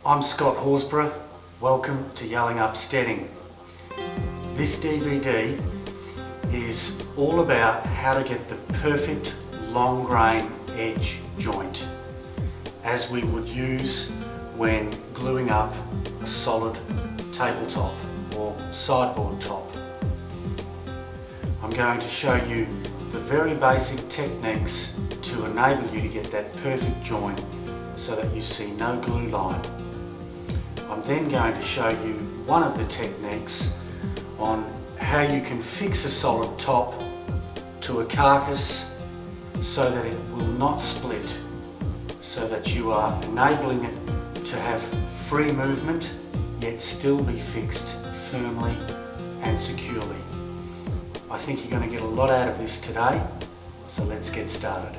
I'm Scott Horsburgh. Welcome to Yelling Up Steading. This DVD is all about how to get the perfect long grain edge joint as we would use when gluing up a solid tabletop or sideboard top. I'm going to show you the very basic techniques to enable you to get that perfect joint so that you see no glue line. I'm then going to show you one of the techniques on how you can fix a solid top to a carcass so that it will not split, so that you are enabling it to have free movement yet still be fixed firmly and securely. I think you're going to get a lot out of this today, so let's get started.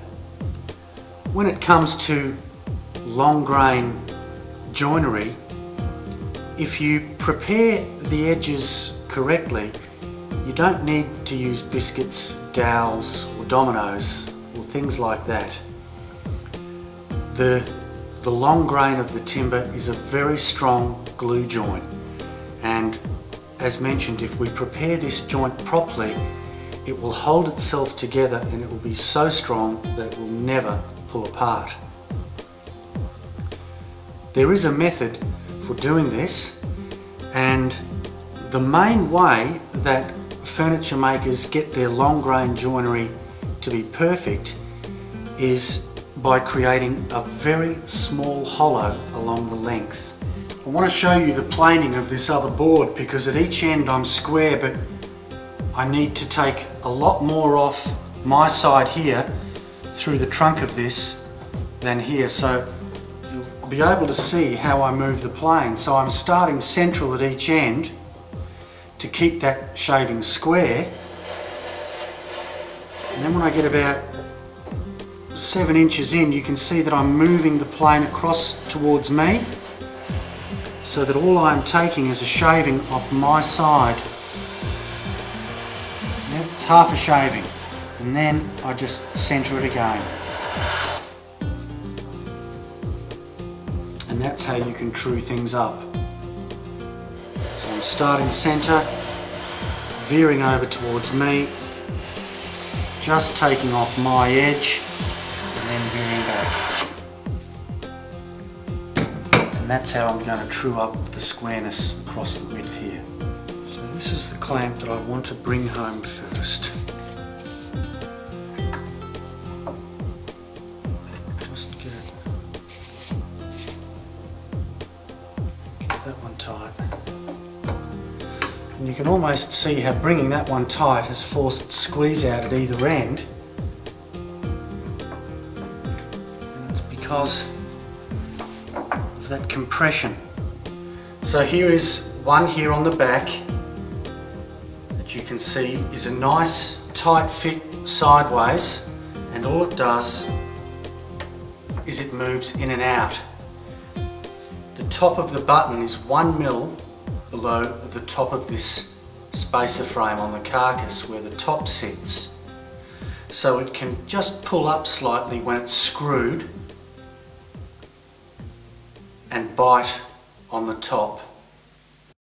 When it comes to long grain joinery, if you prepare the edges correctly, you don't need to use biscuits, dowels or dominoes or things like that. The long grain of the timber is a very strong glue joint, and as mentioned, if we prepare this joint properly, it will hold itself together and it will be so strong that it will never pull apart. There is a method for doing this, and the main way that furniture makers get their long grain joinery to be perfect is by creating a very small hollow along the length. I want to show you the planing of this other board because at each end I'm square, but I need to take a lot more off my side here through the trunk of this than here, so you'll be able to see how I move the plane. So I'm starting central at each end to keep that shaving square, and then when I get about 7 inches in, you can see that I'm moving the plane across towards me so that all I'm taking is a shaving off my side. It's half a shaving, and then I just centre it again. And that's how you can true things up. So I'm starting centre, veering over towards me, just taking off my edge, and then veering back. And that's how I'm going to true up the squareness across the width here. So this is the clamp that I want to bring home first. Just get that one tight. And you can almost see how bringing that one tight has forced squeeze out at either end. And it's because of that compression. So here is one here on the back that you can see is a nice tight fit sideways, and all it does is it moves in and out. The top of the button is 1 mil below the top of this spacer frame on the carcass where the top sits, so it can just pull up slightly when it's screwed and bite on the top.